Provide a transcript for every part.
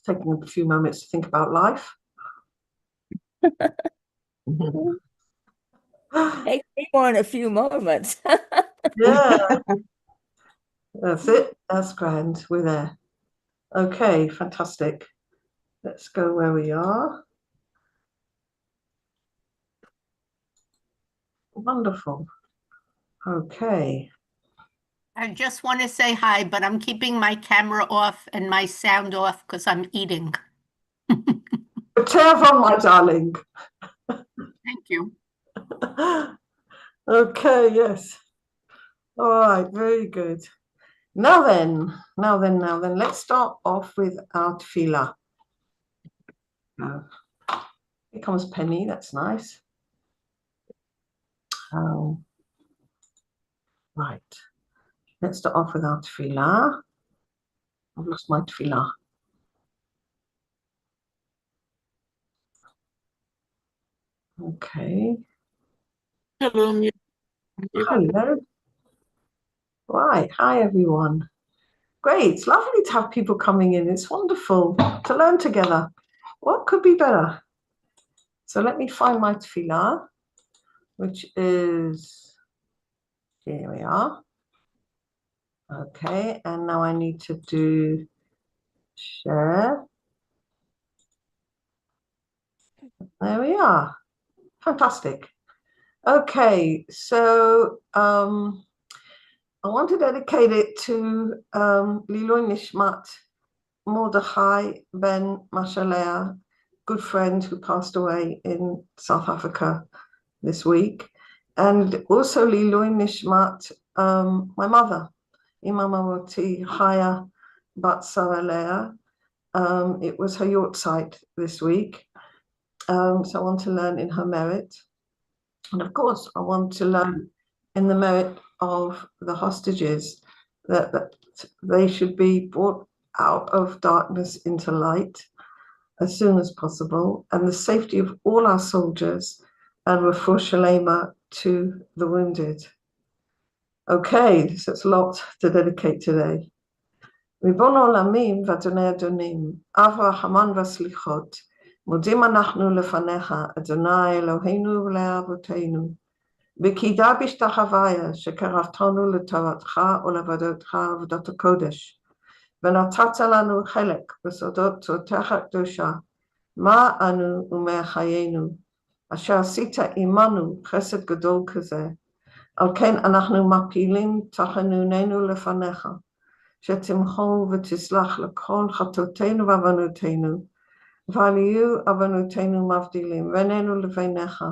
taking a few moments to think about life. Takes me more than a few moments. Yeah, that's it. That's grand. We're there. Okay, fantastic. Let's go where we are. Wonderful. Okay. I just want to say hi, but I'm keeping my camera off and my sound off because I'm eating. Careful, my darling. Thank you. Okay, yes. All right, very good. Now then, let's start off with our tefillah. Here comes Penny, that's nice. Right, let's start off with our tefillah. I've lost my tefillah. Okay. Hello. Hello. Right, hi everyone. Great, it's lovely to have people coming in. It's wonderful to learn together. What could be better? So let me find my tefillah, which is, here we are. Okay, and now I need to do share. There we are. Fantastic. Okay, so I want to dedicate it to Liloi Nishmat Mordechai Ben Mashalea, good friend who passed away in South Africa this week, and also Liloi Nishmat, my mother, Imamawati Chaya Bat Saralea. It was her yortzeit this week, so I want to learn in her merit. And of course, I want to learn in the merit of the hostages, that they should be brought out of darkness into light as soon as possible, and the safety of all our soldiers, and refuah shalema to the wounded. Okay, so it's a lot to dedicate today. ריבון העולמים ואדוני אדונים, אב הרחמן והסליחות, מודים אנחנו לפניך, אדוני אלוהינו ולאבותינו, בקידה בשתחוויה שקרבתנו לתורתך ולעבודתך עבודת הקודש, ונתת לנו חלק בסודות תורתך הקדושה, מה אנו ומחיינו, אשר עשית עמנו חסד גדול כזה, על כן אנחנו מפילים תחנוננו לפניך, שתמחול ותסלח לכל חטאותינו ועוונותינו, ואל יהיו עוונותינו מבדילים בינינו לביניך,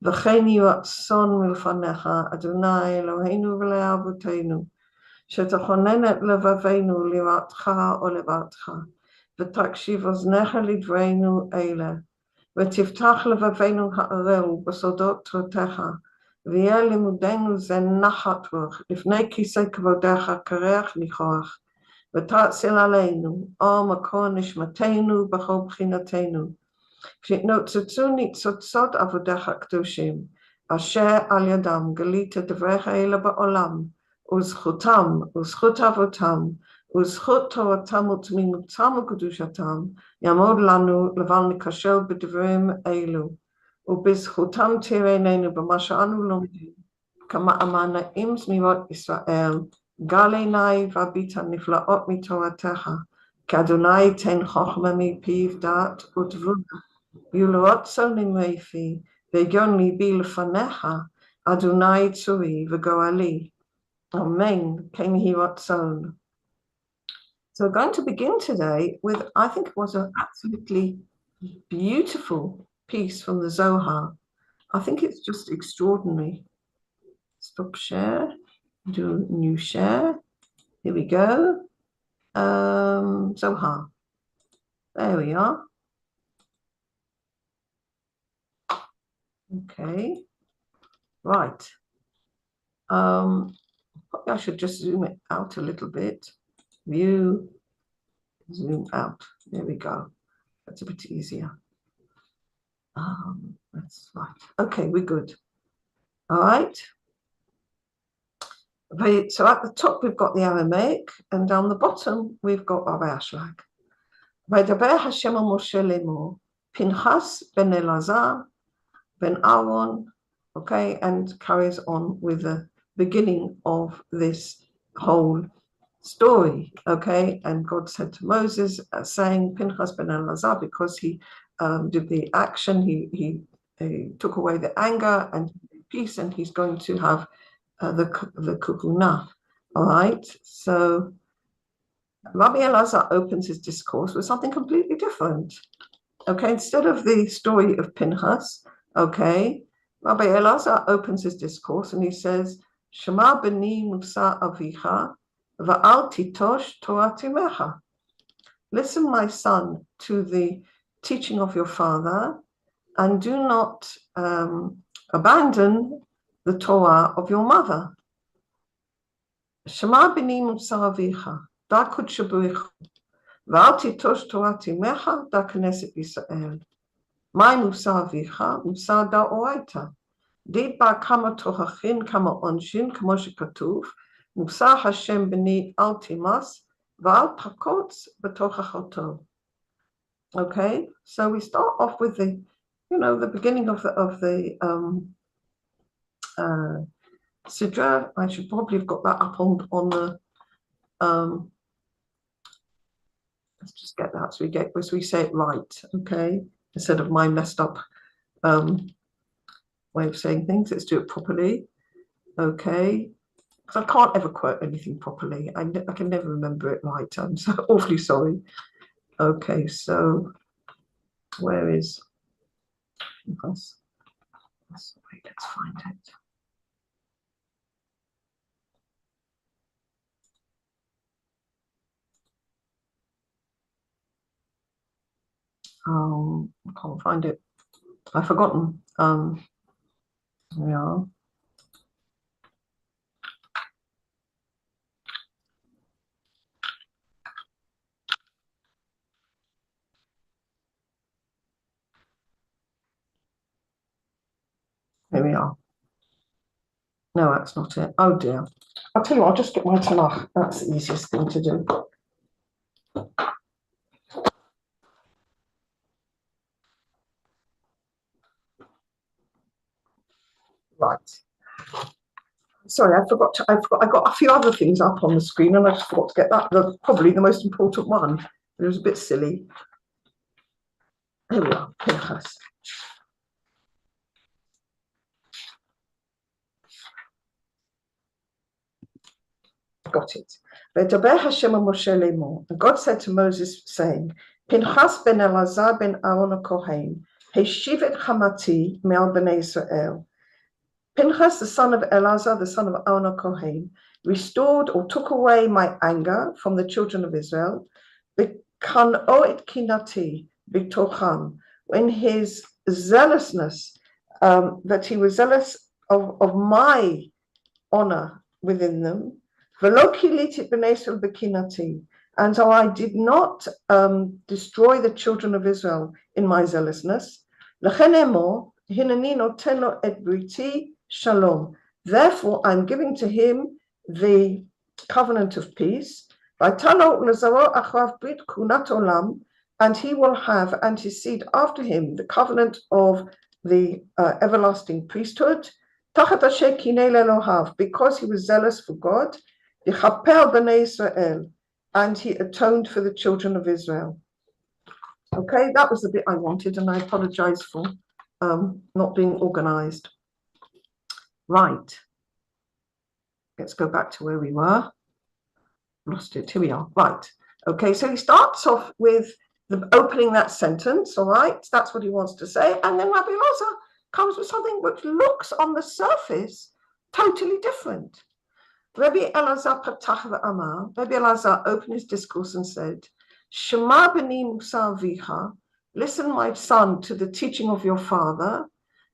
וכן יהי רצון מלפניך, אדוני אלוהינו ולאבותינו, שתכונן את לבבינו ליראתך ולבבך, ותקשיב אוזניך לדברינו אלה, ותפתח לבבינו הערל בסודות תורתך, ויהיה לימודנו זה נחת רוח, לפני כיסא כבודך קרח ניחוח, ותאציל עלינו אור מקור נשמתנו בכל בחינתנו, כשנוצצו ניצוצות עבודיך הקדושים, אשר על ידם גלית דבריך אלה בעולם, וזכותם, וזכות אבותם, וזכות תורתם ותמימותם וקדושתם, יעמוד לנו לבל נכשל בדברים אלו, ובזכותם תראה עינינו במה שאנו לומדים, כמאמרים זמירות ישראל, גל עיני והביטה נפלאות מתורתך, כי אדוני ייתן חוכמה מפיו דעת ותבונה, ויהיו לרצון נמרי פי, והגיון ליבי לפניך, אדוני צורי וגואלי. Amen. King he rotson. So we're going to begin today with, I think it was an absolutely beautiful piece from the Zohar. I think it's just extraordinary. Stop share, do new share. Here we go. Zohar. There we are. Okay. Right. I should just zoom it out a little bit. View, zoom out. There we go. That's a bit easier. That's right. Okay, we're good. All right. So at the top we've got the Aramaic, and down the bottom we've got Rabbi Ashlag. וידבר השם אל משה לאמור, פנחס בן אלעזר, ben Aaron, okay, and carries on with the beginning of this whole story, okay. And God said to Moses, saying, Pinchas ben Elazar, because he did the action, he took away the anger and peace, and he's going to have the kahuna. All right, so Rabbi Elazar opens his discourse with something completely different. Okay, instead of the story of Pinchas, okay, Rabbi Elazar opens his discourse and he says, Shema b'ni musa avicha va'al titosh Torah timecha. Listen, my son, to the teaching of your father, and do not abandon the Torah of your mother. Shema b'ni musa avicha, da kudsha b'richu, va'al titosh Torah timecha, da knesset Yisrael. My musa avicha, musa da'oraita. Diba kama tochachin, kama onshin, kama shekatuv, musa Hashem b'ni al timas, va'al takotz b'tochachoto. Okay, so we start off with the, the beginning of the sedra. I should probably have got that up on the. Let's just get that so we say it right, okay, instead of my messed up way of saying things. Let's do it properly, okay, because I can't ever quote anything properly. I can never remember it right. I'm so awfully sorry. Okay, so where is let's find it. I can't find it. I've forgotten. Yeah. Here we are. No, that's not it. Oh dear. I'll tell you what, I'll just get my Tanakh. That's the easiest thing to do. Right. Sorry, I got a few other things up on the screen and I just forgot to get that. Probably the most important one. It was a bit silly. Here we are, Pinchas. Got it. And God said to Moses, saying, Pinchas ben Elazar ben Aaron Kohen, Heshiv et Hamati me'al bnei Israel. Pinchas, the son of Elazar, the son of Aaron Kohen, restored or took away my anger from the children of Israel, B'kan'o et kinati b'tocham, when his zealousness, that he was zealous of my honor within them, and so I did not destroy the children of Israel in my zealousness. Therefore, I'm giving to him the covenant of peace. And he will have, and his seed after him, the covenant of the everlasting priesthood, because he was zealous for God, and he atoned for the children of Israel. Okay, that was the bit I wanted, and I apologize for not being organized. Right. Let's go back to where we were. Lost it. Here we are. Right. Okay, so he starts off with the opening that sentence, all right? That's what he wants to say. And then Rabbi Elazar comes with something which looks on the surface totally different. Rabbi Elazar patach v'amar, Rabbi Elazar opened his discourse and said, Shema b'ni musa avicha, listen, my son, to the teaching of your father,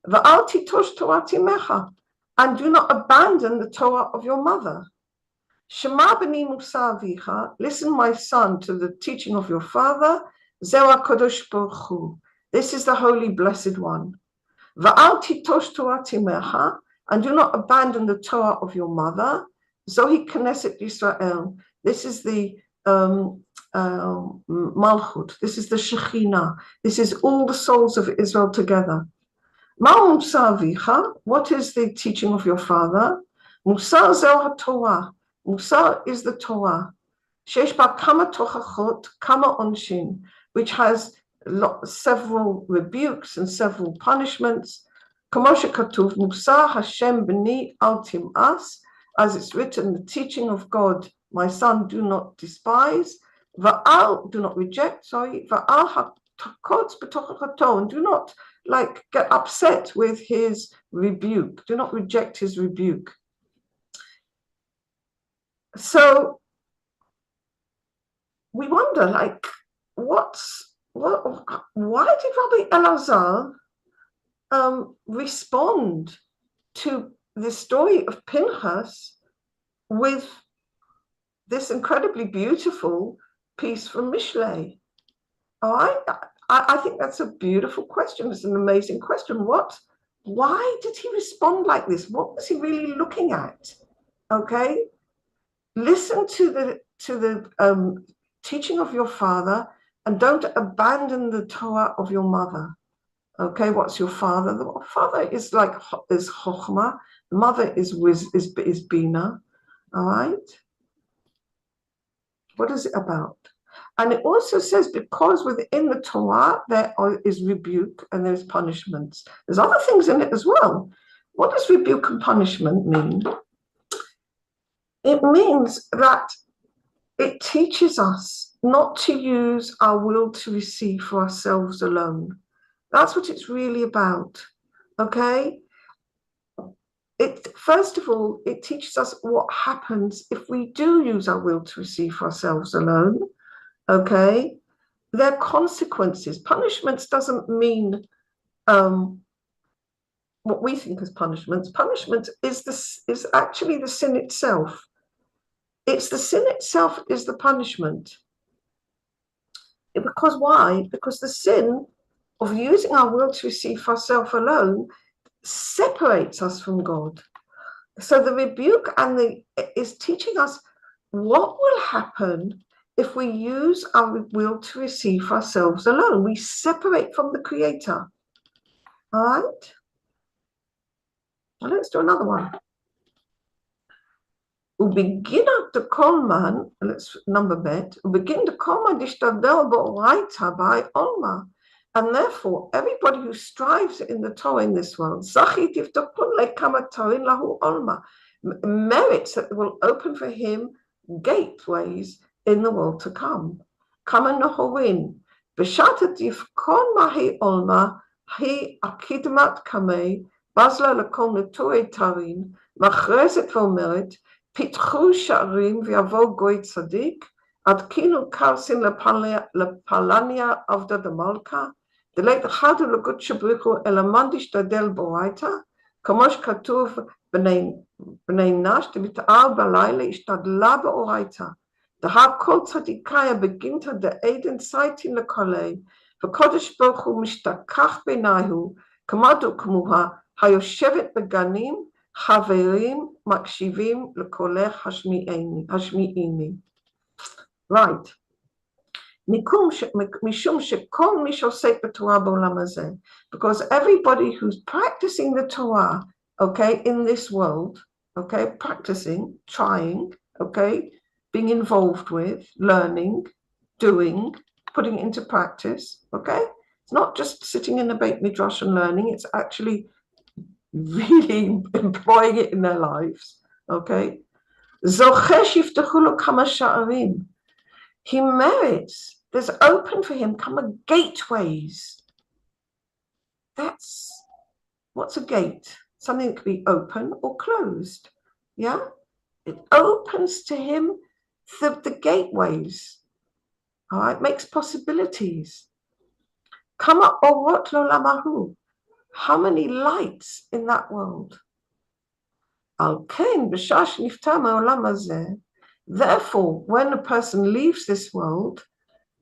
v'al titosh Torah timecha, and do not abandon the Torah of your mother. Shema b'ni musa avicha, listen, my son, to the teaching of your father, zeu HaKadosh Baruch Hu, this is the Holy Blessed One. Va'al titosh Torah timecha, and do not abandon the Torah of your mother. Zohi Knesset Yisrael, this is the Malchut. This is the Shekhinah. This is all the souls of Israel together. Ma'u Musar Avicha, what is the teaching of your father? Musar Zohar Torah. Musar is the Torah. Shesh ba kama tochachot, kama onshin, which has several rebukes and several punishments. Kamosha Katuv, Musar Hashem b'ni al tim'as, as it's written, the teaching of God, my son, do not despise. Va'al, do not reject, sorry. Va'al hakot b'tochachato, and do not get upset with his rebuke. Do not reject his rebuke. So we wonder, why did Rabbi Elazar respond to the story of Pinchas with this incredibly beautiful piece from Mishlei? I think that's a beautiful question. It's an amazing question. Why did he respond like this? What was he really looking at? Okay, listen to the teaching of your father, and don't abandon the Torah of your mother. Okay, what's your father? The father is Chochmah. The mother is Bina. All right. What is it about? And it also says, because within the Torah there is rebuke and there's punishments. There's other things in it as well. What does rebuke and punishment mean? It means that it teaches us not to use our will to receive for ourselves alone. That's what it's really about, okay? First of all, it teaches us what happens if we do use our will to receive for ourselves alone, okay? There are consequences. Punishments doesn't mean what we think as punishments. Punishment is actually the sin itself. It's the sin itself is the punishment. Because why? Because the sin of using our will to receive for ourselves alone separates us from God. So the rebuke is teaching us what will happen if we use our will to receive for ourselves alone. We separate from the Creator. All right? Well, let's do another one. Ubegin the kolman, let's number bet, ubegin the kolman dishtadel bo'oraita by olma. And therefore, everybody who strives in the Torah in this world, zachit yiftokun lekama torin lahu olma, merits that will open for him gateways in the world to come. Kama nohorin, b'shatat yifkon mahi olma, hi akidmat kamei, bazla lekol neturei tarin, machrezet v'omeret, pitchu sha'arim v'yavo goy tzadik, adkinu karsin לפלניה עבדה דמלכה, דלית אחד ולגוד שבריחו אלא מן דשתדל בורייתא, כמו שכתוב בני נש, דמתאר בלילה השתדלה באורייתא, דהר כל צדיקאיה בגינתא דעדן סייטין לקולי, וקודש ברוך הוא משתכח בעיניהו, כמוה היושבת בגנים, חברים מקשיבים לקולך השמיעיני. Right. משום שכל מי שעוסק בתורה בעולם הזה, because everybody who's practicing the Torah, okay, in this world, okay, practicing, trying, okay, being involved with, learning, doing, putting it into practice, okay? It's not just sitting in the Beit Midrash and learning, it's actually really employing it in their lives, okay? זוכה שיפתחו לו כמה שערים. He merits, there's open for him, come gateways. What's a gate? Something that can be open or closed, yeah? It opens to him the gateways, all right? Makes possibilities. Kama orot lolamahu. How many lights in that world? Al ken b'shash nifta me'olam hazeh. Therefore, when a person leaves this world,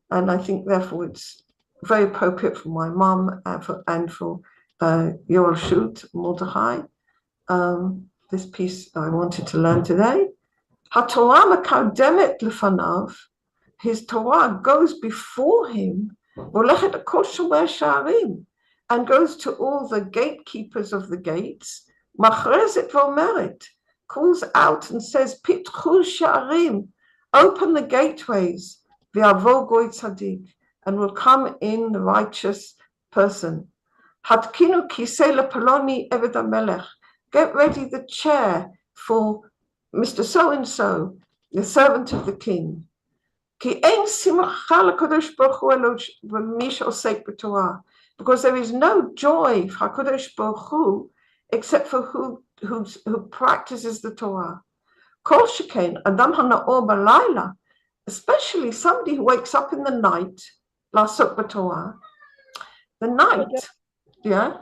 and I think therefore it's very appropriate for my mum and for Yoel Shut, Mordechai, this piece I wanted to learn today. HaTorah mekademet lefanav, his Torah goes before him, and goes to all the gatekeepers of the gates, calls out and says, Pitchu sha'arim, open the gateways, v'yavo goy tzaddik, and will come in the righteous person. Hatkinu kisei lepaloni eved hamelech, get ready the chair for Mr. So-and-so, the servant of the king. Because there is no joy for HaKadosh Baruch Hu except for who practices the Torah. Kol sheken adam hana'or balayla, especially somebody who wakes up in the night, la'asok b'Torah. The night, yeah?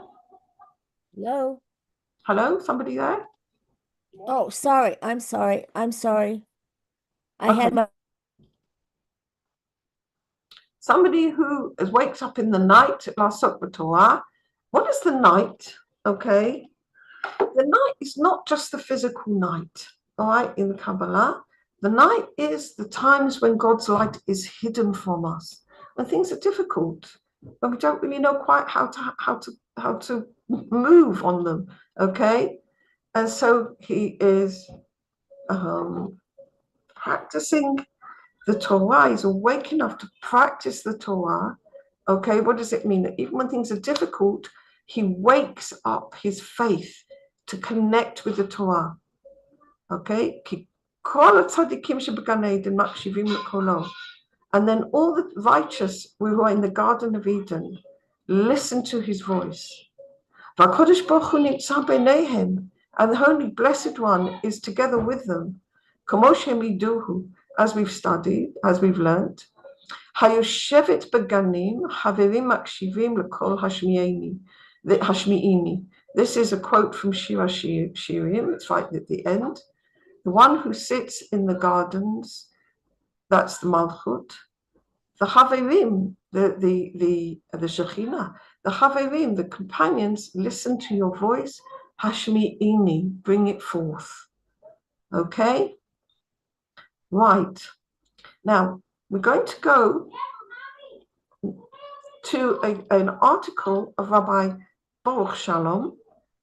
Hello, somebody there? Oh, sorry. I'm sorry. I had my Somebody who wakes up in the night, la'asok b'Torah. What is the night? Okay. The night is not just the physical night, all right, in the Kabbalah. The night is the times when God's light is hidden from us, when things are difficult, when we don't really know quite how to move on them, okay? And so he is practicing the Torah. He's awake enough to practice the Torah. Okay, what does it mean? That even when things are difficult, he wakes up his faith to connect with the Torah. Okay, and then all the righteous who are in the Garden of Eden listen to his voice. And the Holy Blessed One is together with them. As we've studied, as we've learned. Hayoshevet beganim haverim makshivim lekol hashmi'ini. This is a quote from Shira Shirim. It's right at the end. The one who sits in the gardens, that's the Malchut. The Haverim, the Shekhinah, the Haverim, the companions, listen to your voice. Hashmi'ini, bring it forth. Okay? Right. Now, we're going to go to an article of Rabbi Baruch Shalom,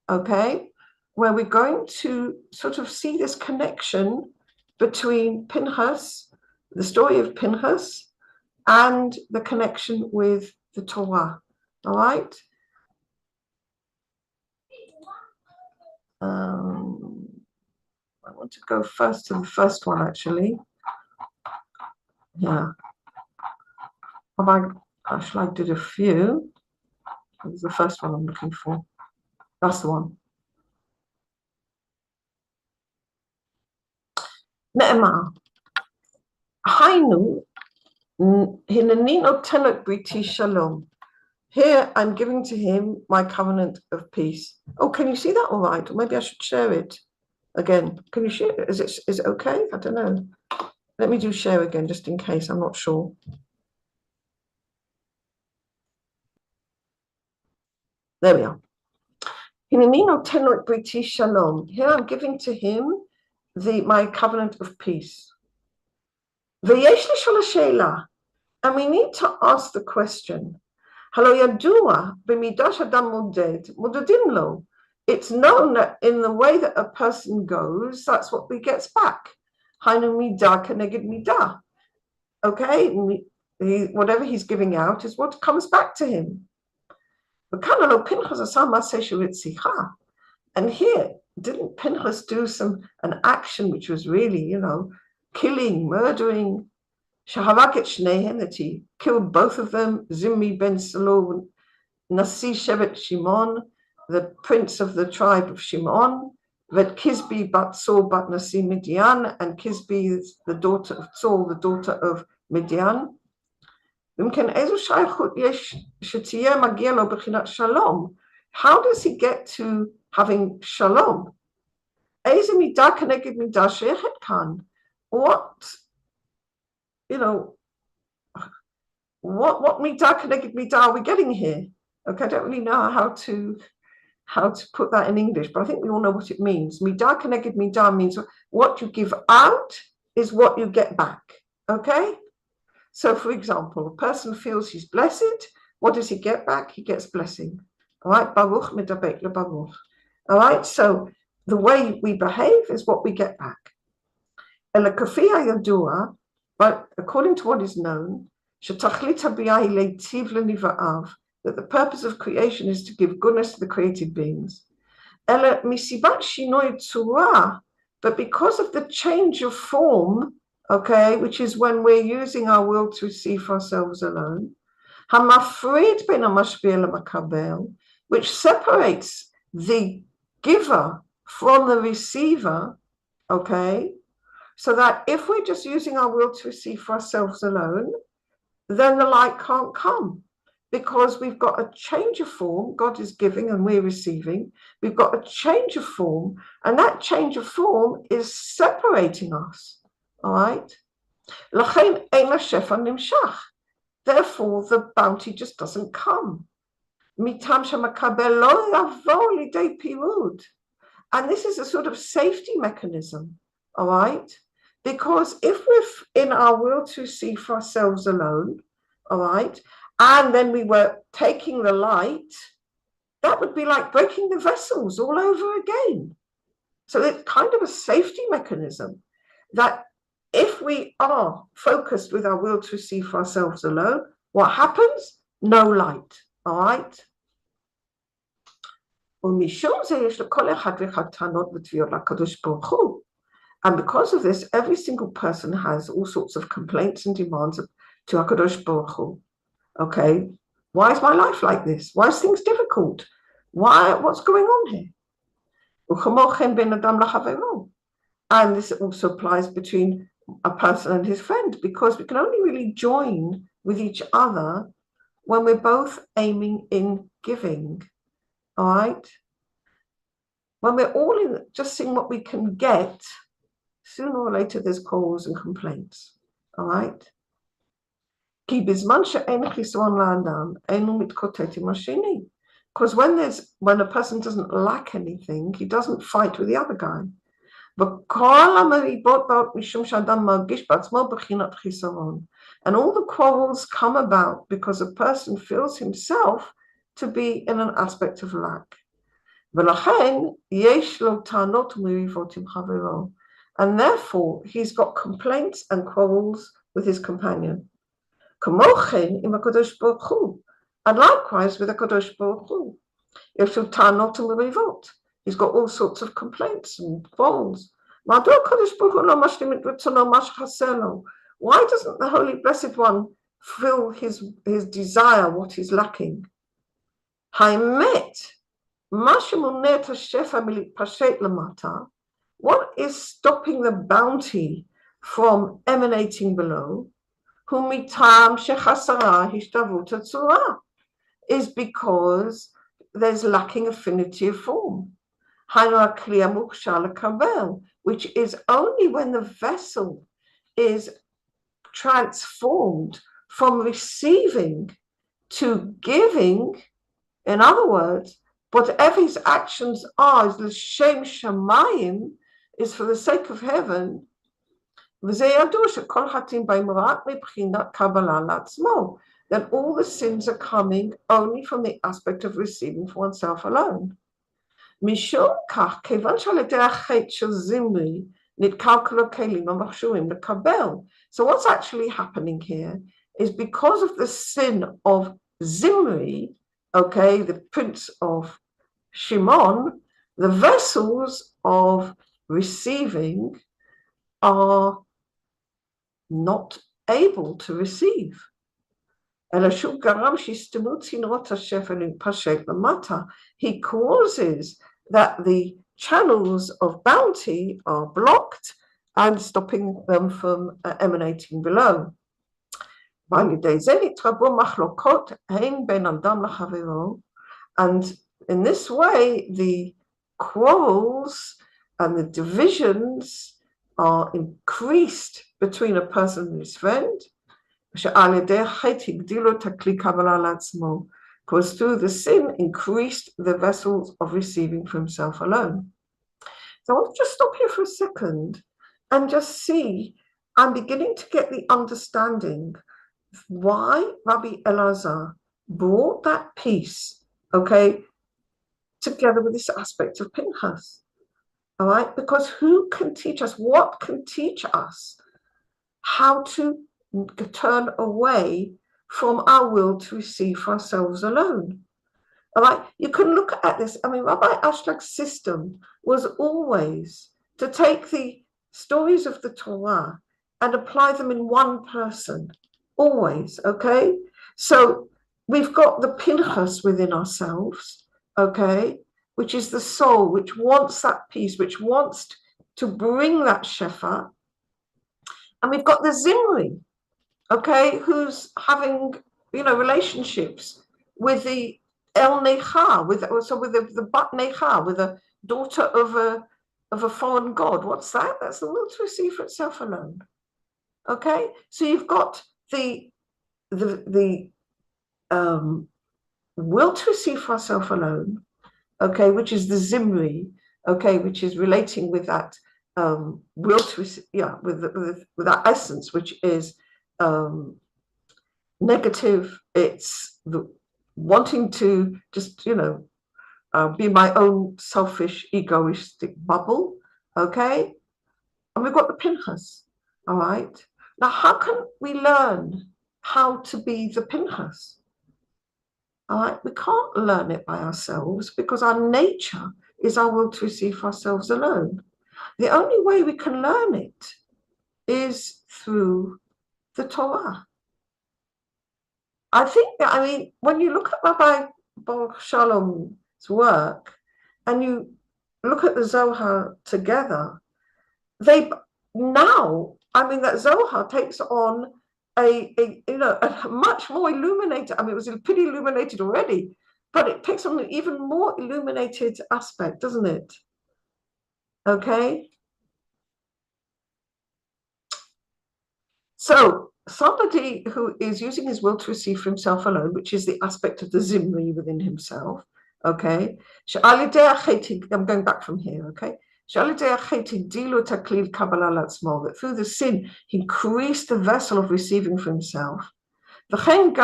okay, where we're going to sort of see this connection between Pinchas, the story of Pinchas, and the connection with the Torah, all right? I want to go first to the first one, actually. Yeah. Rabbi Ashlag did a few. It was the first one I'm looking for. That's the one. Ne'emar. Hainu hineni notenet briti shalom. Here I'm giving to him my covenant of peace. Oh, can you see that all right? Or maybe I should share it again. Can you share it? Is it okay? I don't know. Let me do share again just in case. I'm not sure. There we are. Hineni notenet briti shalom. Here I'm giving to him my covenant of peace. V'yesh l'shol ha'sheila. And we need to ask the question. Halo yadua b'midash adam moded mododin lo. It's known that in the way that a person goes, that's what he gets back. Hainu midah keneged midah. Okay, whatever he's giving out is what comes back to him. And here, didn't Pinchas do an action which was really, killing, murdering? That he killed both of them, Zimri ben Salou, Nasi Shevet Shimon, the prince of the tribe of Shimon, Vet Kizbi bat Tzor bat Nasi Midian, and Kizbi is the daughter of Tzor, the daughter of Midian. How does he get to having shalom? What midah connected midah are we getting here? Okay, I don't really know how to put that in English, but I think we all know what it means. Midah connected midah means what you give out is what you get back. Okay, So, for example, a person feels he's blessed. What does he get back? He gets blessing. All right, Baruch medabek lebaruch. All right, so the way we behave is what we get back. But according to what is known, that the purpose of creation is to give goodness to the created beings. But because of the change of form, okay, which is when we're using our will to see for ourselves alone, which separates the giver from the receiver, okay, so that if we're just using our will to receive for ourselves alone, then the light can't come, because we've got a change of form. God is giving and we're receiving. We've got a change of form, and that change of form is separating us. All right? Therefore, the bounty just doesn't come. And this is a sort of safety mechanism. All right? Because if we're in our will to see for ourselves alone, all right, and then we were taking the light, that would be like breaking the vessels all over again. So it's kind of a safety mechanism that if we are focused with our will to see for ourselves alone, what happens? No light, all right? And because of this, every single person has all sorts of complaints and demands to HaKadosh Baruch Hu. Okay, why is my life like this? Why is things difficult? What's going on here? And this also applies between a person and his friend, because we can only really join with each other when we're both aiming in giving. All right? When we're all in just seeing what we can get, sooner or later there's quarrels and complaints. All right? Because when a person doesn't lack anything, he doesn't fight with the other guy. And all the quarrels come about because a person feels himself to be in an aspect of lack. And therefore, he's got complaints and quarrels with his companion. And likewise with HaKadosh Baruch Hu. He's got all sorts of complaints and quarrels. Why doesn't the Holy Blessed One fill his desire, what he's lacking? What is stopping the bounty from emanating below? Is because there's lacking affinity of form, which is only when the vessel is transformed from receiving to giving. In other words, whatever his actions are is l'shem shamayim, is for the sake of heaven. Then all the sins are coming only from the aspect of receiving for oneself alone. So what's actually happening here is because of the sin of Zimri, okay, the prince of Shimon, the vessels of receiving are not able to receive. He causes that the channels of bounty are blocked and stopping them from emanating below. And in this way, the quarrels and the divisions are increased between a person and his friend, because through the sin increased the vessels of receiving for himself alone. So I want to just stop here for a second and just see, I'm beginning to get the understanding why Rabbi Elazar brought that piece, okay, together with this aspect of Pinchas. All right, because who can teach us? What can teach us how to turn away from our will to receive for ourselves alone? All right, you can look at this. I mean, Rabbi Ashlag's system was always to take the stories of the Torah and apply them in one person, always, okay? So we've got the Pinchas within ourselves, okay, which is the soul, which wants that peace, which wants to bring that Shefa. And we've got the Zimri, okay, who's having, relationships with the El Necha, with the Bat Necha, with a daughter of a foreign god. What's that? That's the will to receive for itself alone. Okay, so you've got the will to receive for ourselves alone, okay, which is the Zimri, okay, which is relating with that will to receive, with that essence, which is negative. It's the wanting to just, be my own selfish, egoistic bubble, okay? And we've got the Pinchas, all right? Now, how can we learn how to be the Pinchas? All right, we can't learn it by ourselves because our nature is our will to receive for ourselves alone. The only way we can learn it is through the Torah. I think that, when you look at Rabbi Baruch Shalom's work and you look at the Zohar together, that Zohar takes on a much more illuminated, it was pretty illuminated already, but it takes on an even more illuminated aspect, doesn't it? Okay. So somebody who is using his will to receive for himself alone, which is the aspect of the Zimri within himself, okay? I'm going back from here, okay? That through the sin, he increased the vessel of receiving for himself. And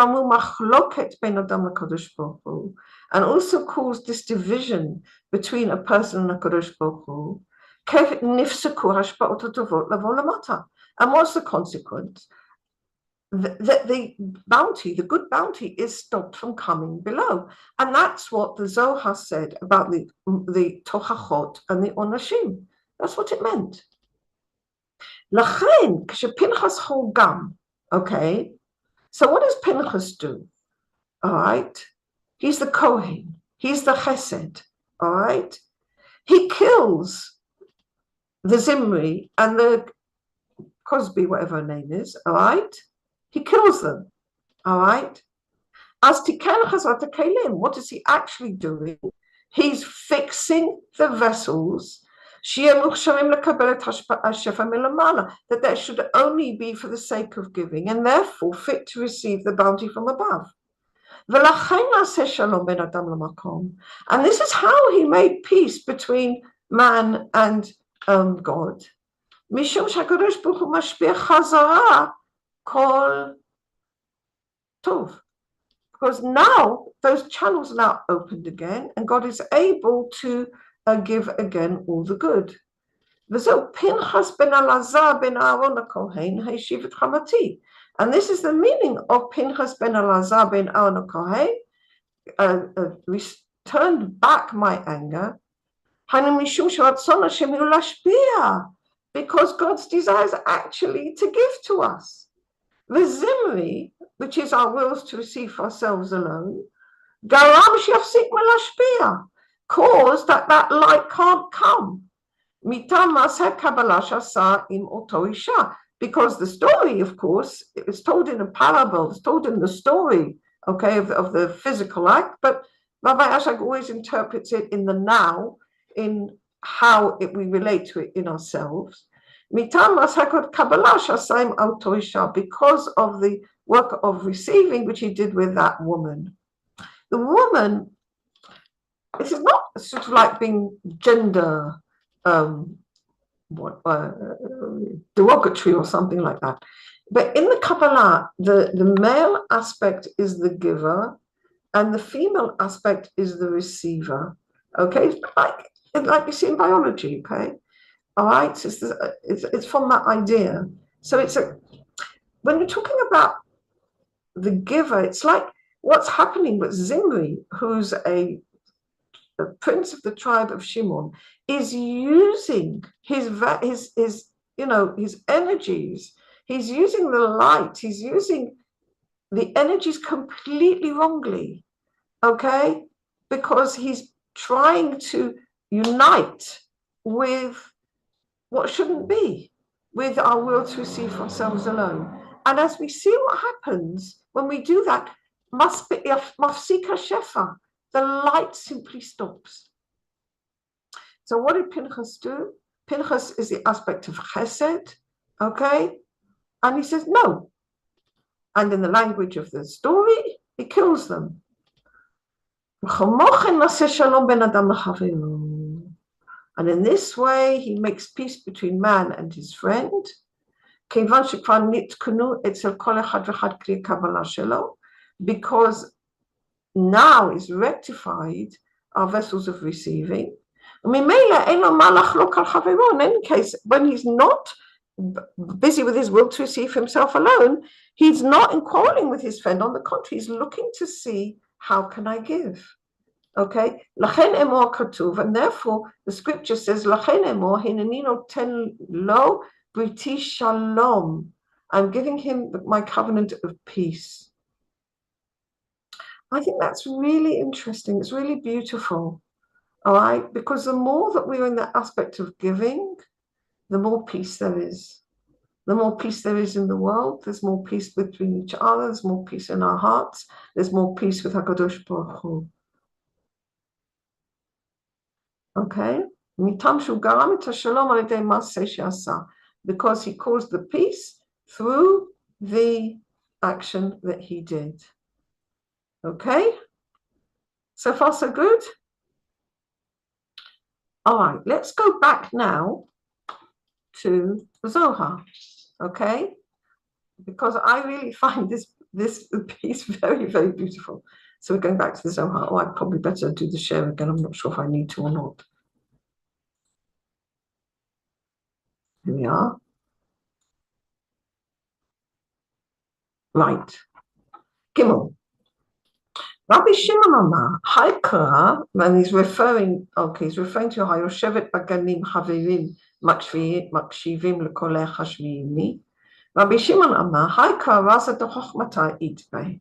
also caused this division between a person and a Kadosh Baruch Hu. And what's the consequence? The bounty, the good bounty, is stopped from coming below. And that's what the Zohar said about the tochachot and the onashim. That's what it meant. Lachen, Pinchas Hogam. Okay, so what does Pinchas do? All right, he's the Kohen, he's the Chesed. All right, he kills the Zimri and the Cosby, whatever her name is. All right, he kills them. All right. As Tiken Chazat Kelim, what is he actually doing? He's fixing the vessels that there should only be for the sake of giving and therefore fit to receive the bounty from above. And this is how he made peace between man and God. Mishum shakadosh baruch hu mashpia chazara kol tov. Because now those channels are now opened again, and God is able to give again all the good. V'zo Pinchas ben Elazar ben Aaron HaKohen hayshiv et chamati. And this is the meaning of Pinchas ben Elazar ben Aaron HaKohen, turned back my anger, because God's desire is actually to give to us. The Zimri, which is our wills to receive for ourselves alone, caused that light can't come. Because the story, of course, it was told in a parable, it's told in the story, okay, of the physical act, but Rabbi Ashlag always interprets it in the now, in how we relate to it in ourselves. Because of the work of receiving which he did with that woman. The woman, this is not sort of like being gender derogatory or something like that. But in the Kabbalah, the male aspect is the giver, and the female aspect is the receiver. Okay, like you see in biology. Okay, all right. So it's from that idea. So when you're talking about the giver, it's like what's happening with Zimri, who's a prince of the tribe of Shimon, is using his energies. He's using the light. He's using the energies completely wrongly. Okay, because he's trying to unite with what shouldn't be, with our will to receive for ourselves alone. And as we see what happens when we do that, mafsika shefa, the light simply stops. So what did Pinchas do? Pinchas is the aspect of chesed, okay? And he says no. And in the language of the story, he kills them. And in this way, he makes peace between man and his friend. Because now is rectified our vessels of receiving. In any case, when he's not busy with his will to receive himself alone, he's not in quarreling with his friend. On the contrary, he's looking to see, how can I give? Okay, and therefore the scripture says, briti shalom. I'm giving him my covenant of peace. I think that's really interesting. It's really beautiful. All right, because the more that we're in that aspect of giving, the more peace there is. The more peace there is in the world, there's more peace between each other, there's more peace in our hearts, there's more peace with HaKadosh Baruch Hu. Okay? Because he caused the peace through the action that he did. Okay? So far, so good? All right, let's go back now to the Zohar. Okay? Because I really find this piece very, very beautiful. So we're going back to the Zohar. Oh, I'd probably better do the share again. I'm not sure if I need to or not. Here we are. Right. Gimel. Rabbi Shimon Amar, Haikra, when he's referring to Hayoshevet Baganim Havirim Makshivim Lekolech Hashmiini. Rabbi Shimon Amar, Haikra Rasa Dochochmata Itbe.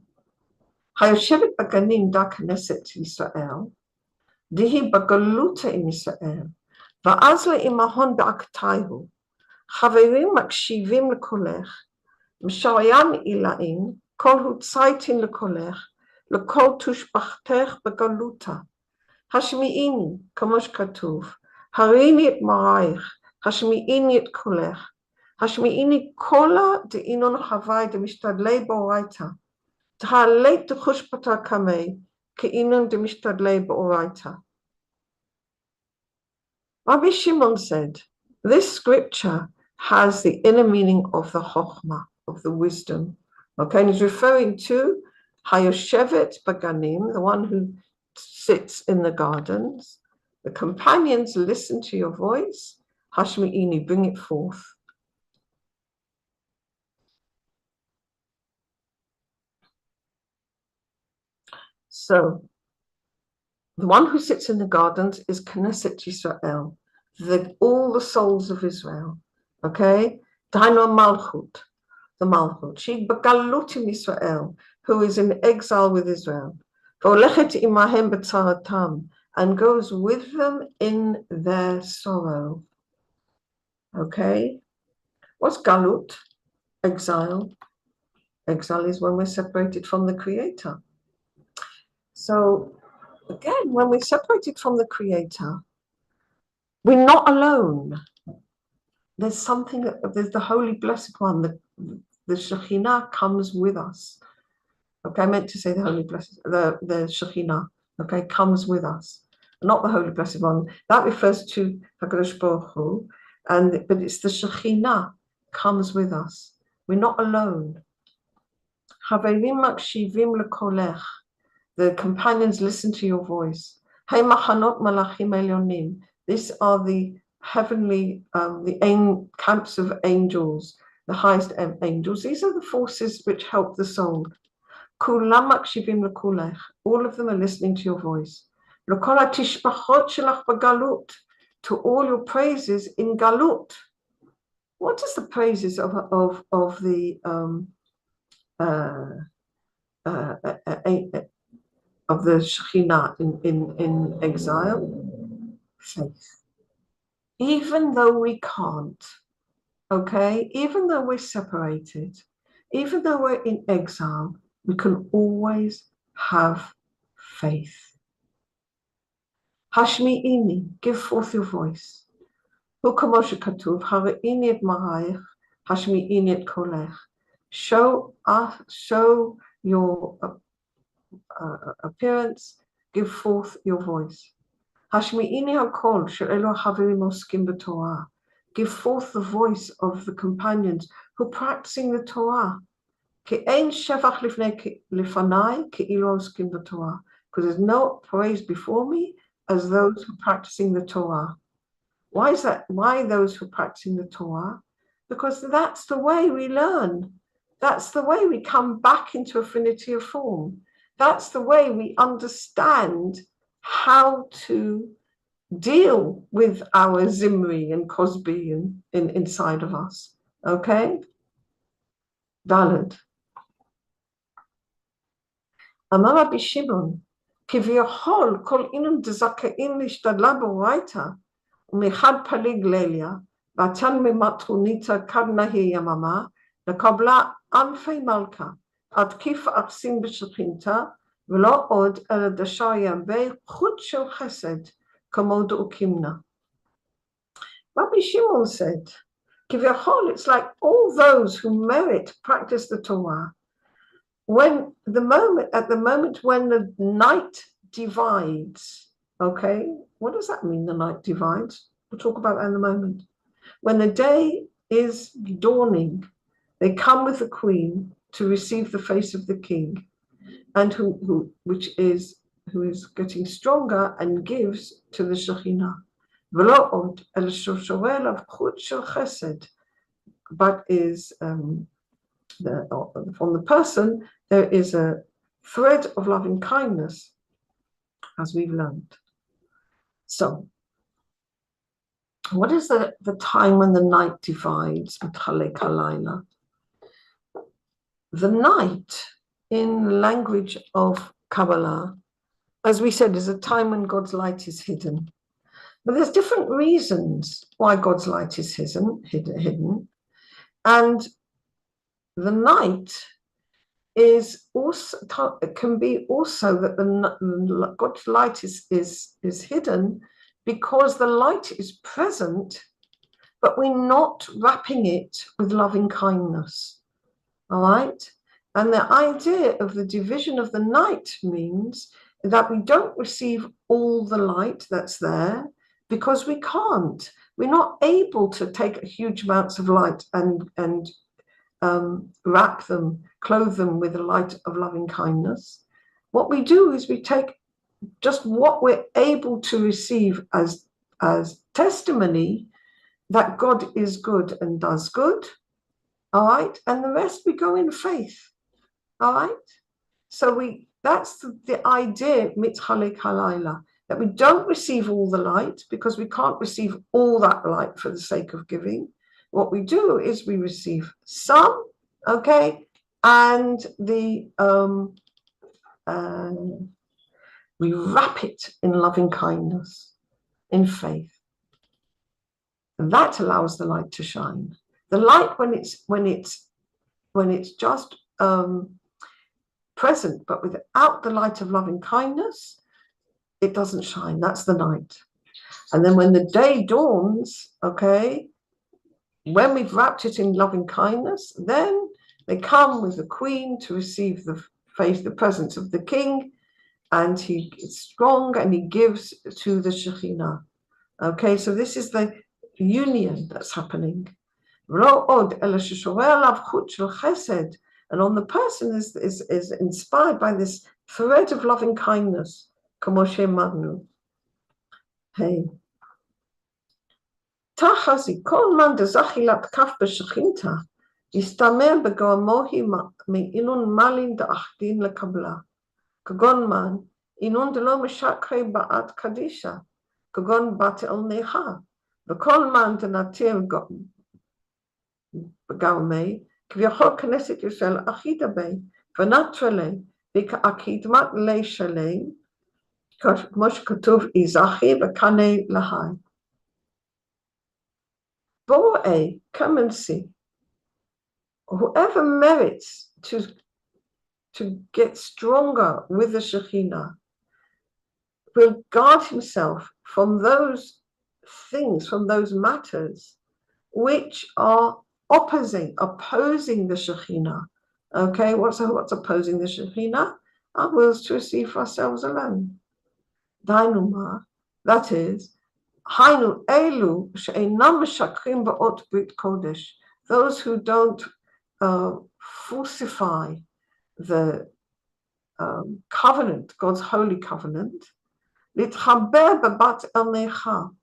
Hayoshevet Baganim Da Knesset Yisrael. Dihi Bagaluta in Israel. Va'azle imahon ba'aktaihu. Havirim Makshivim Lekolech. Mshayan Ilain. Kol hu tzaitin Lekolech. לכל תושבחתך בגלותה. השמיעיני, כמו שכתוב, הריני את מראייך, השמיעיני את קולך, השמיעיני קולה דאינון חווי דמשתדלי באורייתא, תעלה תחושבתה קמי, כאינון דמשתדלי באורייתא. Rabbi Shimon said, this scripture has the inner meaning of the chokhmah, of the wisdom. Okay, and he's referring to Hayoshevet Baganim, the one who sits in the gardens. The companions listen to your voice. Hashmi'ini, bring it forth. So, the one who sits in the gardens is Knesset Yisrael, all the souls of Israel. Okay? Daino Malchut, the Malchut. She Bagalut in Israel, who is in exile with Israel, and goes with them in their sorrow. Okay? What's galut? Exile. Exile is when we're separated from the Creator. So, again, when we're separated from the Creator, we're not alone. There's there's the Holy Blessed One, the Shekhinah comes with us. Okay, I meant to say the Holy Blessed, the Shekhinah, okay, comes with us. Not the Holy Blessed One. That refers to HaKadosh Baruch Hu, but it's the Shekhinah comes with us. We're not alone. Haverim makshivim lekolech. The companions listen to your voice. Hey machanot malachim elyonim. These are the heavenly, camps of angels, the highest angels. These are the forces which help the soul. Kulam makshivim lekolech. All of them are listening to your voice. Lekol hatishbachot shelach b'galut. To all your praises in galut. What is the praises of the Shekhinah in exile? Faith. Even though we can't, okay, even though we're separated, even though we're in exile, we can always have faith. Hashmi'ini, give forth your voice. Hukamoshe katuv, hare'ini et marayich, hashmi'ini et kolech. Show your appearance, give forth your voice. Hashmi'ini hakol shel elu haverim oskim b'Torah. Give forth the voice of the companions who are practicing the Torah. Ke'ein shevach lefanai ke'ilu oskim b'Torah. Because there's no praise before me as those who are practicing the Torah. Why is that? Why those who are practicing the Torah? Because that's the way we learn. That's the way we come back into affinity of form. That's the way we understand how to deal with our Zimri and Cosby inside of us. Okay? Valid. Amar Rabbi Shimon, כביכול כל אינם דזכאים להשתדלה באורייתא ומחד פליג ליליה ועתן ממטרוניתא כדנהי יממה לקבלה ענפי מלכה עד כיף ארסים בשכינתא ולא עוד אלא דשר יהווה חוט של חסד כמו דאוקימנה. Rabbi Shimon said, כביכול, it's like all those who merit practice the Torah. At the moment when the night divides, okay, what does that mean, the night divides? We'll talk about that in a moment. When the day is dawning, they come with the queen to receive the face of the king, and who is getting stronger and gives to the Shekhinah. But is from the person, there is a thread of loving kindness, as we've learned. So, what is the time when the night divides? The night, in language of Kabbalah, as we said, is a time when God's light is hidden. But there's different reasons why God's light is hidden. And the night is also, it can be also that God's light is hidden because the light is present, but we're not wrapping it with loving kindness. All right? And the idea of the division of the night means that we don't receive all the light that's there because we can't. We're not able to take huge amounts of light and wrap them, clothe them with the light of loving kindness. What we do is we take just what we're able to receive as testimony that God is good and does good, all right? And the rest we go in faith, all right? So that's the idea, mitchalek halayla, that we don't receive all the light because we can't receive all that light for the sake of giving. What we do is we receive some, okay, and we wrap it in loving kindness, in faith. And that allows the light to shine. The light, when it's just present, but without the light of loving kindness, it doesn't shine. That's the night. And then when the day dawns, okay, when we've wrapped it in loving kindness, then they come with the queen to receive the presence of the king, and he is strong and he gives to the Shekhinah. Okay, so this is the union that's happening. ולא עוד, אלא ששורה עליו חוט של חסד, and on the person is inspired by this thread of loving kindness, כמו שאמרנו. Hey. תחזי, כל מן דזכילת כף בשכינתה, יסתמר בגרמוהי מאינון מלין דאחדין לקבלה. כגון מן, אינון דלא משקרי בעד קדישה, כגון בת אל ניחה, וכל מן דנתיר בגרמי, כביכול כנסת ישראל אחידה בי, ונטרלי, וכאקידמת לי שלי, כמו שכתוב, איזכי וקנה להי. Boy, come and see. Whoever merits to get stronger with the Shekhinah will guard himself from those things, from those matters which are opposing the Shekhinah. Okay, what's opposing the Shekhinah? Our wills to receive for ourselves alone. Dainuma, that is, Hainu elu she'einam meshakrim ba'ot brit kodesh, those who don't falsify the covenant, God's holy covenant, litchaber b'bat el necha,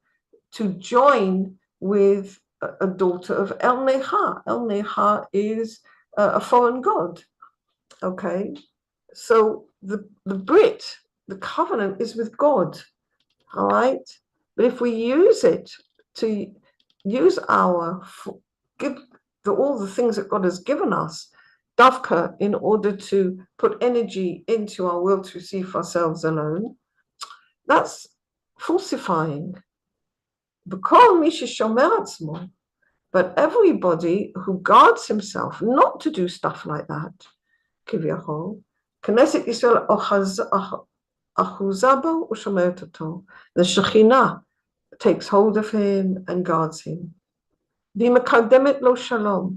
to join with a daughter of El Necha. El Necha is a foreign god. Okay, so the Brit, the covenant, is with God. All right, but if we use it to use all the things that God has given us, Davka, in order to put energy into our will to receive for ourselves alone, that's falsifying. But everybody who guards himself not to do stuff like that, כביכול, כנסת ישראל אחוזה בו ושומרת אותו. The Shekhinah takes hold of him and guards him. והיא מקדמת לו שלום,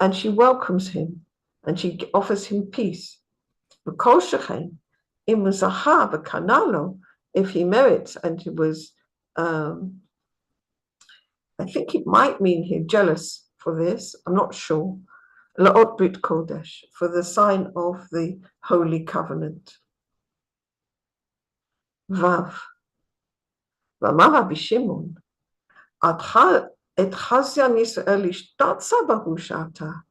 and she welcomes him, and she offers him peace. וכל שכן, אם הוא זכה וקנה לו, if he merits, and he was, I think it might mean here jealous for this, I'm not sure. La'ot Brit Kodesh, for the sign of the Holy Covenant. Vav. V'amar Rabbi Shimon, et chazyan Yisrael ishtatza bahu shata,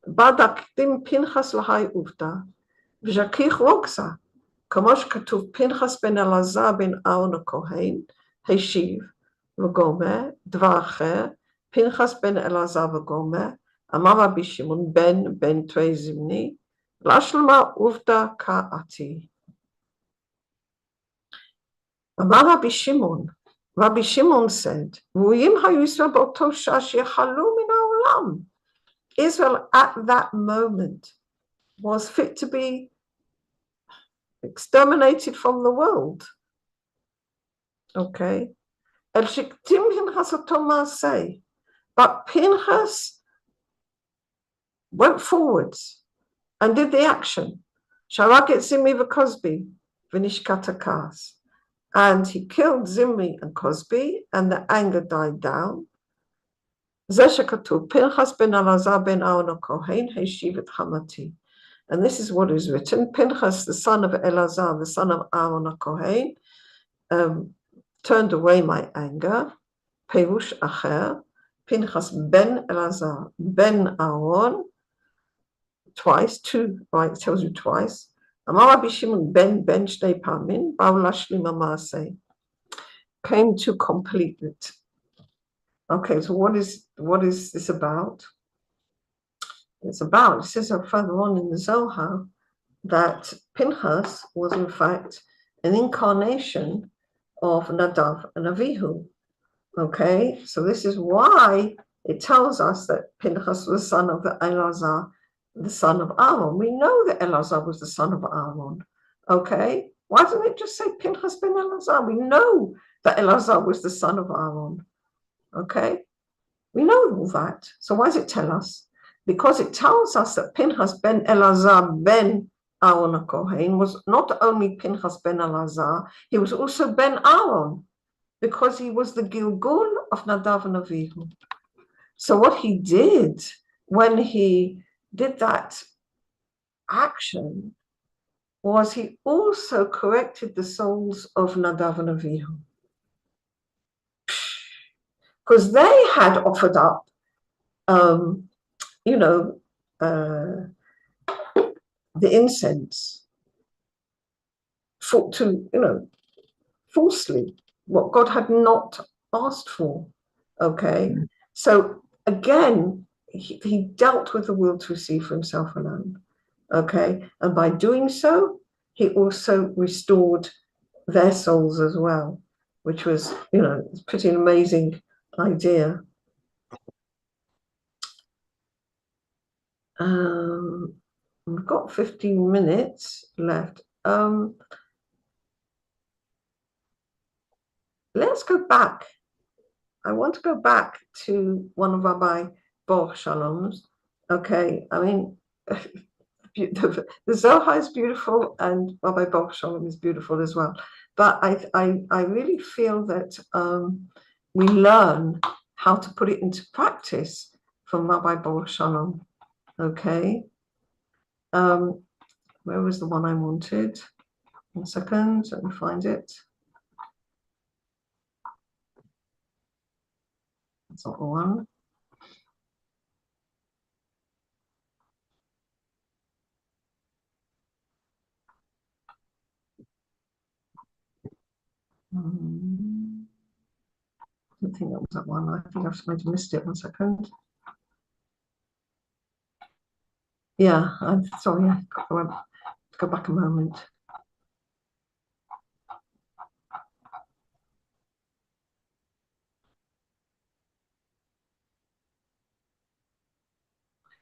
badaktim Pinchas lahai uvda, v'shakich roksa, כמו שכתוב פנחס בן אלעזר בן אהרון הכהן, השיב, וגומר, דבר אחר, פנחס בן אלעזר וגומר, אמר רבי שמעון בן תרי זמני, להשלמה עובדה קראתי. אמר רבי שמעון said, ואם היו ישראל באותו שעה שיחלו מן העולם, Israel at that moment was fit to be exterminated from the world. Okay. El shiktim Pinchas oto maaseh, but Pinchas went forwards and did the action. Sharag et Zimri v'Cosbi v'nishkat hakas, and he killed Zimri and Cosbi, and the anger died down. Zeh shekatuv Pinchas ben Elazar ben Aaron HaKohen heshiv et hamati. And this is what is written. Pinchas, the son of Elazar, the son of Aaron HaKohen, turned away my anger. Perush acher, Pinchas ben Elazar, ben Aaron, twice, two, right, it tells you twice. Amar Rabbi Shimon ben shnei pamin, ba'u lashlim ha'maaseh, came to complete it. Okay, so what is this about? It says further on in the Zohar that Pinchas was in fact an incarnation of Nadav and Avihu. Okay, so this is why it tells us that Pinchas was the son of Elazar, the son of Aaron. We know that Elazar was the son of Aaron. Okay, why doesn't it just say Pinchas ben Elazar? We know that Elazar was the son of Aaron. Okay, we know all that. So why does it tell us? Because it tells us that Pinchas ben Elazar ben Aaron HaKohen was not only Pinchas ben Elazar, he was also ben Aaron, because he was the Gilgul of Nadav and Avihu. So what he did when he did that action was he also corrected the souls of Nadav and Avihu. Because they had offered up, the incense falsely, what God had not asked for. Okay, so again, he dealt with the will to receive for himself alone. Okay, and by doing so, he also restored their souls as well, which was, it's pretty amazing idea. We've got 15 minutes left. Let's go back. I want to go back to one of Rabbi Baruch Shalom's. Okay, I mean, the Zohar is beautiful and Rabbi Baruch Shalom is beautiful as well. But I really feel that we learn how to put it into practice from Rabbi Baruch Shalom. Okay. Where was the one I wanted? 1 second, let me find it. That's not the one. I don't think that was that one. I think I've maybe missed it. 1 second. Yeah, I'm sorry. I won't go back a moment.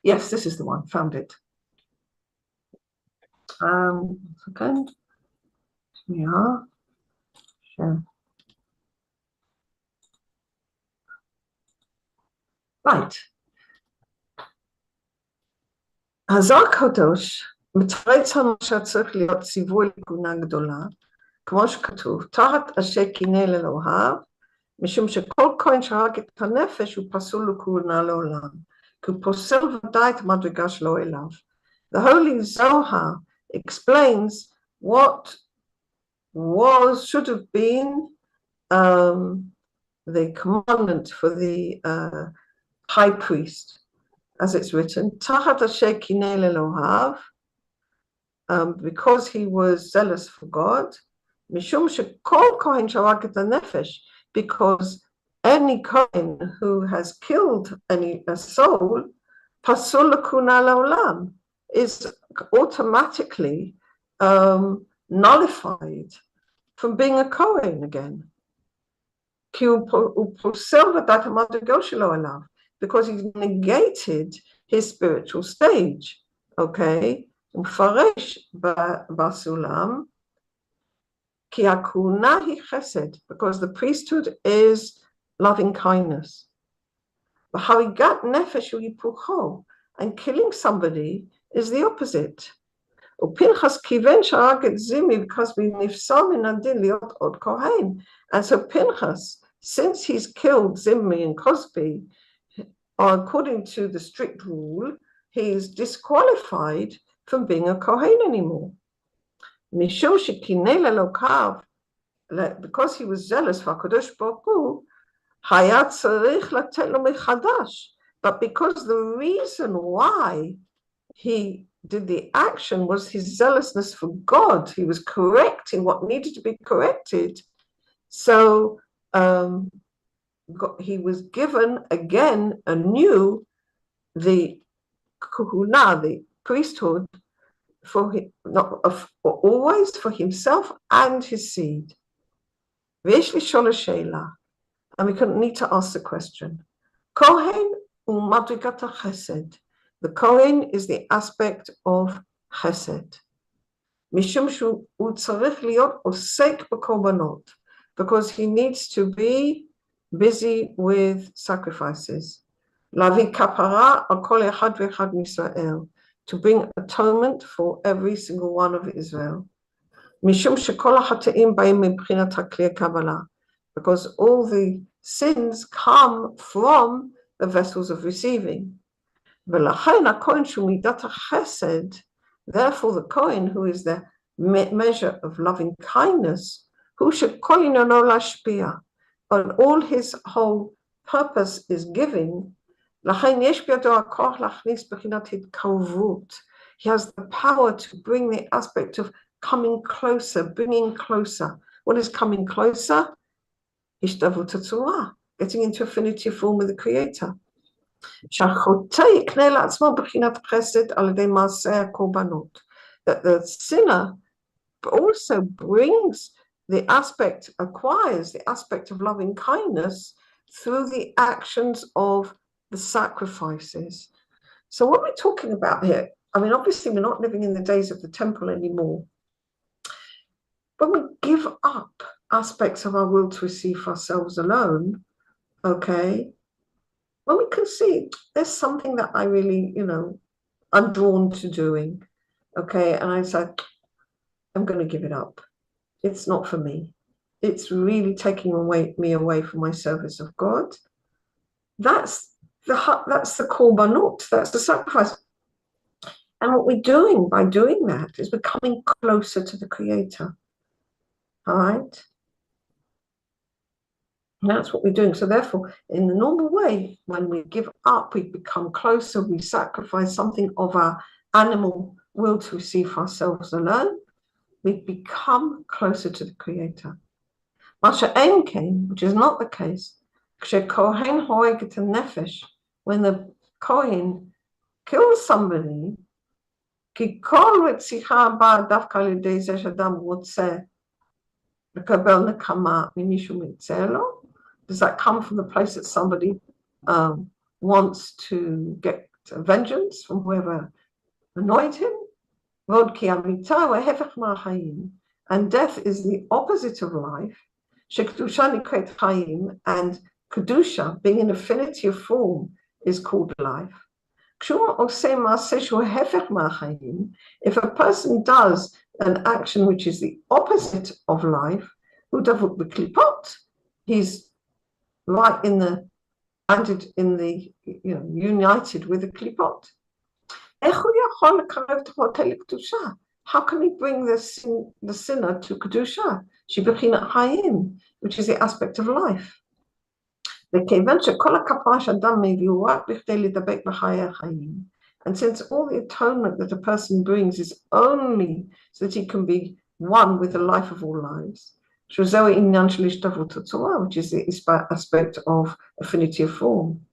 Yes, this is the one. Found it. 1 second. Here we are. Share. Right. הזוהר הקדוש מתרץ לנו שצריך להיות ציווי לכהונה גדולה, כמו שכתוב, תחת אשר קינא לאלוהיו, משום שכל כהן שהרג את הנפש הוא פסול לכהונה לעולם, כי הוא פוסל ודאי את המדרגה שלו אליו. The Holy Zohar explains what should have been the commandment for the high priest. As it's written, Tachat asher kinei lelohav, because he was zealous for God, mishum shekol kohen sharag et hanefesh, because any kohen who has killed a soul, pasul lekuna laolam, is automatically nullified from being a kohen again. Ki hu posel v'dat hamadrigo shelo elav, because he's negated his spiritual stage. Okay? Mfaresh basulam ki hakuna hi chesed, because the priesthood is loving kindness. V'harigat nefesh hu hipucho, and killing somebody is the opposite. Pinchas kiven sharag et zimri, because we nifsal min adin liot od kohen. And so Pinchas, since he's killed Zimri and Cosby, according to the strict rule, he is disqualified from being a Kohen anymore. Because he was zealous for HaKadosh Baruch Hu, but because the reason why he did the action was his zealousness for God, he was correcting what needed to be corrected. So he was given again anew the kahuna, the priesthood, always for himself and his seed. And we need to ask the question: Kohen u'madrigat chesed. The Kohen is the aspect of chesed. Mishum shu tzarich liot osek b'korbanot, because he needs to be busy with sacrifices. Lavi kapara al kol echad ve'echad Yisrael, to bring atonement for every single one of Israel. Mishum shekol ha'chata'im ba'im mibchinat hakli kabbalah, because all the sins come from the vessels of receiving. Therefore, the Kohen, who is the measure of loving kindness, who should but all his whole purpose is giving. He has the power to bring the aspect of coming closer, bringing closer. What is coming closer? Getting into affinity form with the Creator. That the sinner also brings the aspect, acquires the aspect of loving kindness through the actions of the sacrifices. So what we're talking about here, I mean, obviously we're not living in the days of the temple anymore. When we give up aspects of our will to receive for ourselves alone, okay, when we can see there's something that I really, I'm drawn to doing, okay, and I say, I'm going to give it up. It's not for me. It's really taking me away from my service of God. That's the korbanot, that's the sacrifice. And what we're doing by doing that is we're coming closer to the Creator. All right? And that's what we're doing. So therefore, in the normal way, when we give up, we become closer, we sacrifice something of our animal will to receive for ourselves alone, we become closer to the Creator. Masha Enkein, which is not the case, when the Kohen kills somebody, does that come from the place that somebody wants to get vengeance from whoever annoyed him? And death is the opposite of life. And Kedusha, being an affinity of form, is called life. If a person does an action which is the opposite of life, he's right united with the klipot. How can he bring the sinner to Kedusha? Which is the aspect of life. And since all the atonement that a person brings is only so that he can be one with the life of all lives, which is the aspect of affinity of form.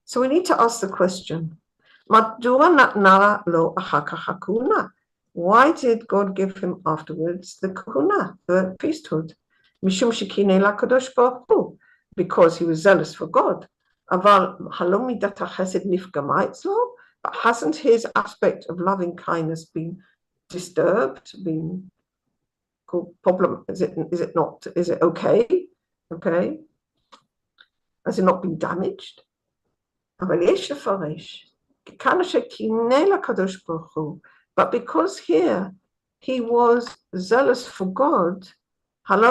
So we need to ask the question, why did God give him afterwards the kahuna, the priesthood? Because he was zealous for God. But hasn't his aspect of loving kindness been disturbed, been problem? Is it not? Is it okay? Okay. Has it not been damaged? But because here he was zealous for God, after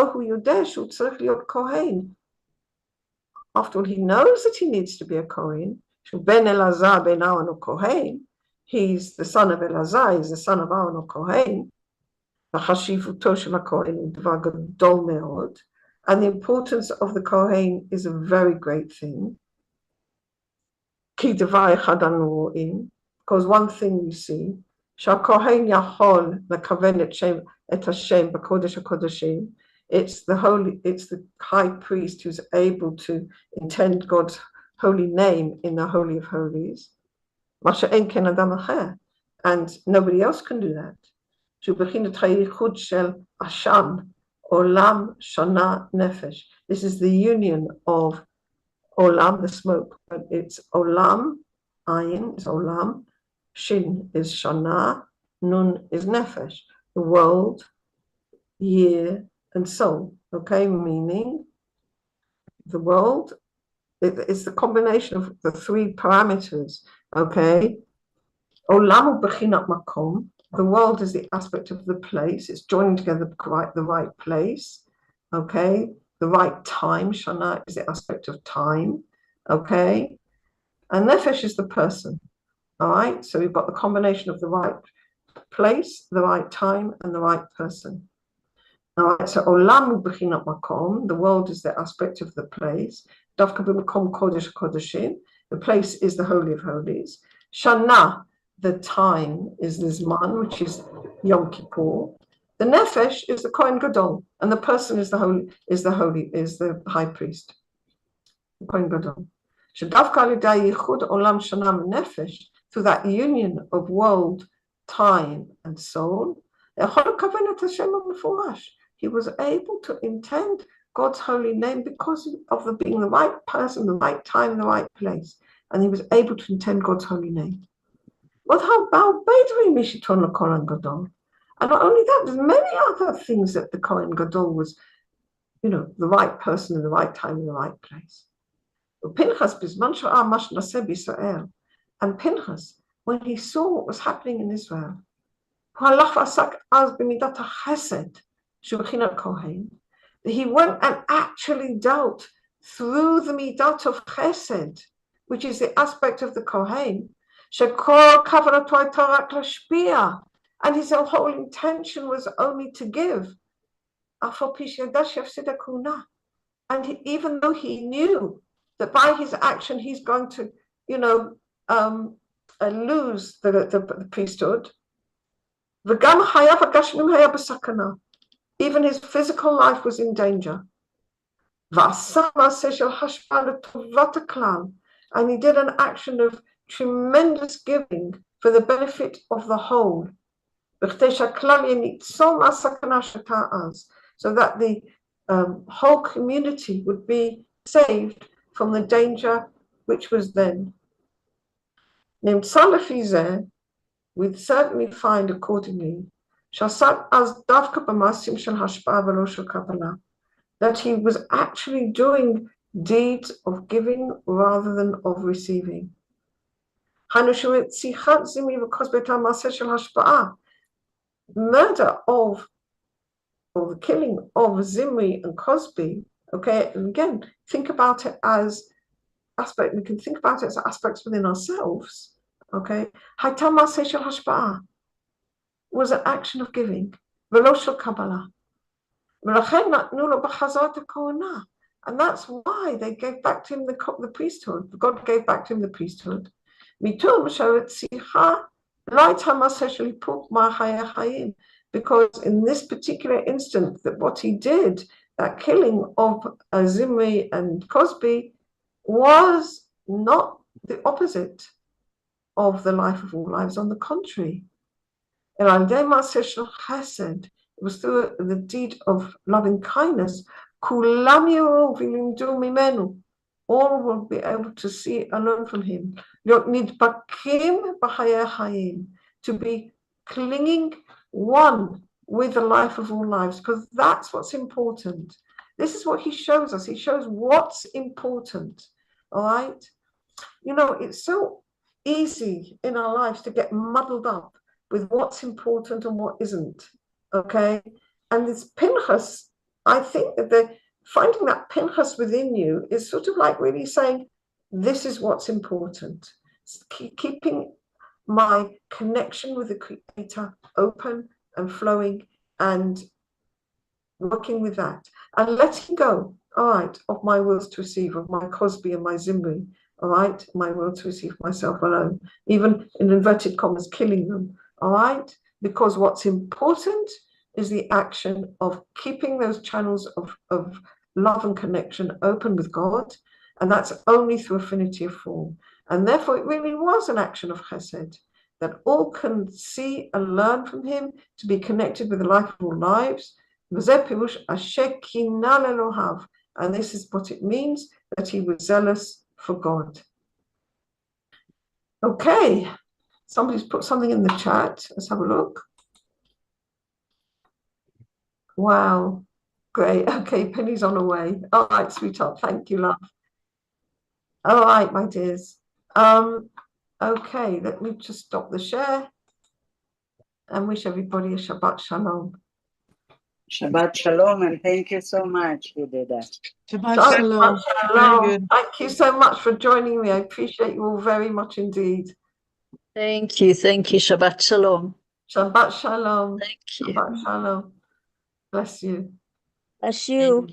all, he knows that he needs to be a Kohen. He's the son of Elazar, he's the son of Aaron Kohen. And the importance of the Kohen is a very great thing. Because one thing we see, it's the high priest who's able to intend God's holy name in the Holy of Holies. And nobody else can do that. This is the union of Olam, the smoke, but it's Olam, Ayin is Olam, Shin is Shana, Nun is Nefesh, the world, year, and soul. Okay, meaning the world, it's the combination of the three parameters. Okay, Olam Bechinat Makom, the world is the aspect of the place, it's joining together the right place. Okay, the right time. Shana is the aspect of time, okay? And nefesh is the person, all right? So we've got the combination of the right place, the right time, and the right person. All right, so olam b'chinat makom, the world is the aspect of the place. Davka b'makom kodesh kodeshim, the place is the Holy of Holies. Shana, the time, is the Zman, which is Yom Kippur. The nefesh is the Kohen Gadol, and the person is the high priest, the Kohen Gadol. Shadavka alidei yichud olam shana nefesh, through that union of world, time, and soul, he was able to intend God's holy name because of being the right person, the right time, the right place. And he was able to intend God's holy name. And not only that, there's many other things that the Kohen Gadol was, the right person in the right time in the right place. And Pinchas, when he saw what was happening in Israel, he went and actually dealt through the midat of chesed, which is the aspect of the Kohen, and his whole intention was only to give. And even though he knew that by his action he's going to, lose the priesthood, even his physical life was in danger. And he did an action of tremendous giving for the benefit of the whole, so that the whole community would be saved from the danger which was then. We'd certainly find accordingly that he was actually doing deeds of giving rather than of receiving. Murder or the killing of Zimri and Cosby, okay, and again, think about it as aspect, we can think about it as aspects within ourselves, okay. Was an action of giving, and that's why they gave back to him the priesthood. God gave back to him the priesthood. Because in this particular instant, that what he did, that killing of Zimri and Cosby, was not the opposite of the life of all lives. On the contrary, it was through the deed of loving kindness. All will be able to see and learn from him. To be clinging one with the life of all lives, because that's what's important. This is what he shows us. He shows what's important. All right. It's so easy in our lives to get muddled up with what's important and what isn't. Okay. And this Pinchas, I think that finding that Pinchas within you is sort of like really saying, this is what's important. Keeping my connection with the Creator open and flowing and working with that and letting go, all right, of my wills to receive, of my Cosby and my Zimri, all right, my will to receive myself alone, even in inverted commas, killing them, all right, because what's important is the action of keeping those channels of love and connection open with God, and that's only through affinity of form. And therefore, it really was an action of chesed, that all can see and learn from him to be connected with the life of all lives. And this is what it means, that he was zealous for God. Okay, somebody's put something in the chat. Let's have a look. Wow, great. Okay, Penny's on her way. All right, sweetheart. Thank you, love. All right, my dears. Okay, let me just stop the share and wish everybody a Shabbat Shalom. Shabbat Shalom, and thank you so much, Yedida. Shabbat Shabbat Shalom. Very Shalom. good. Thank you so much for joining me. I appreciate you all very much indeed. Thank you. Shabbat Shalom. Shabbat Shalom. Thank you. Shabbat Shalom. Bless you. Bless you.